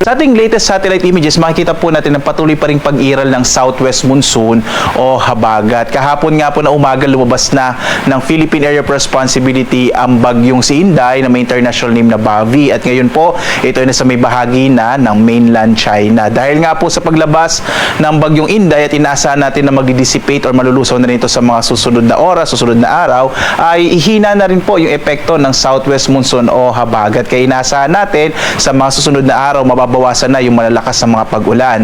Sa ating latest satellite images, makikita po natin ang patuloy pa ring pag-iral ng southwest monsoon o habagat. Kahapon nga po na umaga lumabas na ng Philippine Area of Responsibility ang bagyong si Inday na may international name na Bavi. At ngayon po, ito ay nasa may bahagi na ng mainland China. Dahil nga po sa paglabas ng bagyong Inday at inaasahan natin na mag-dissipate or malulusaw na rin ito sa mga susunod na oras, susunod na araw, ay ihina na rin po yung epekto ng southwest monsoon o habagat. Kaya inaasahan natin sa mga susunod na araw, mababawasan na yung malalakas na mga pag-ulan.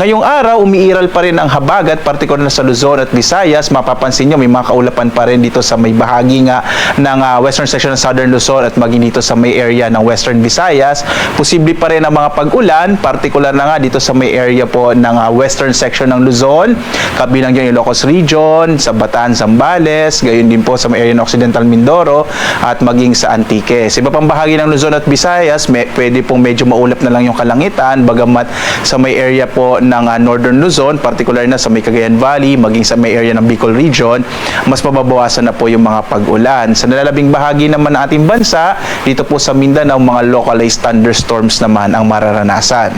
Ngayong araw, umiiral pa rin ang habagat, partikular na sa Luzon at Visayas. Mapapansin nyo, may mga kaulapan pa rin dito sa may bahagi nga ng western section ng Southern Luzon at maging dito sa may area ng Western Visayas. Posible pa rin ang mga pag-ulan, partikular na nga dito sa may area po ng western section ng Luzon, kabilang dyan yung Ilocos Region, sa Bataan, Zambales, gayon din po sa may area ng Occidental Mindoro at maging sa Antique. Sa iba pang bahagi ng Luzon at Visayas, pwede pong medyo maulap na lang yung kalangitan, bagamat sa may area po ng Northern Luzon, particular na sa may Cagayan Valley, maging sa may area ng Bicol Region, mas mababawasan na po yung mga pag-ulan. Sa nalalabing bahagi naman ng ating bansa, dito po sa Mindanao, mga localized thunderstorms naman ang mararanasan.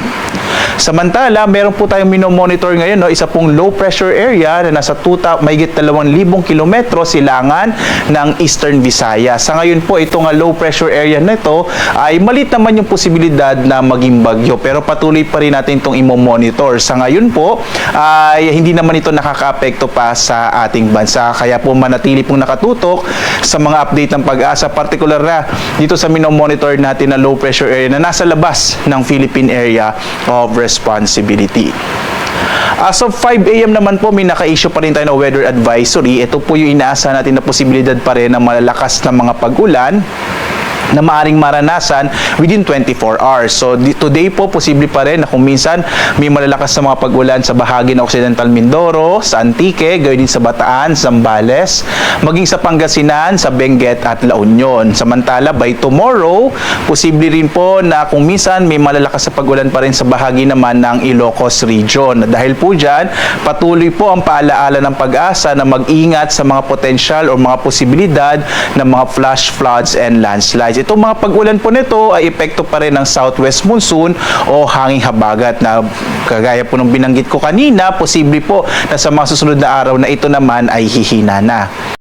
Samantala, meron po tayong minomonitor ngayon, isa pong low pressure area na nasa mahigit 2,000 kilometro silangan ng Eastern Visayas. Sa ngayon po, itong low pressure area na ito ay malit naman yung posibilidad na maging bagyo, pero patuloy pa rin natin itong imomonitor. Sa ngayon po, ay hindi naman ito nakaka-apekto pa sa ating bansa. Kaya po manatili pong nakatutok sa mga update ng Pag-asa, particular na dito sa minomonitor natin na low pressure area na nasa labas ng Philippine Area of Responsibility. As of 5 a.m. naman po, may naka-issue pa rin tayo ng weather advisory. Ito po yung inaasahan natin na posibilidad pa rin ng malalakas na mga pag-ulan na maaring maranasan within 24 hours. So, today po, posible pa rin na kung minsan may malalakas na mga pag-ulan sa bahagi ng Occidental Mindoro, sa Antique, gayon din sa Bataan, Zambales, maging sa Pangasinan, sa Benguet at La Union. Samantala, by tomorrow, posible rin po na kung minsan may malalakas na pag-ulan pa rin sa bahagi naman ng Ilocos Region. Dahil po dyan, patuloy po ang paalaala ng Pag-asa na mag-ingat sa mga potensyal o mga posibilidad ng mga flash floods and landslides. Itong mga pag-ulan po nito ay epekto pa rin ng southwest monsoon o hanging habagat na kagaya po ng binanggit ko kanina, posible po na sa mga susunod na araw na ito naman ay hihina na.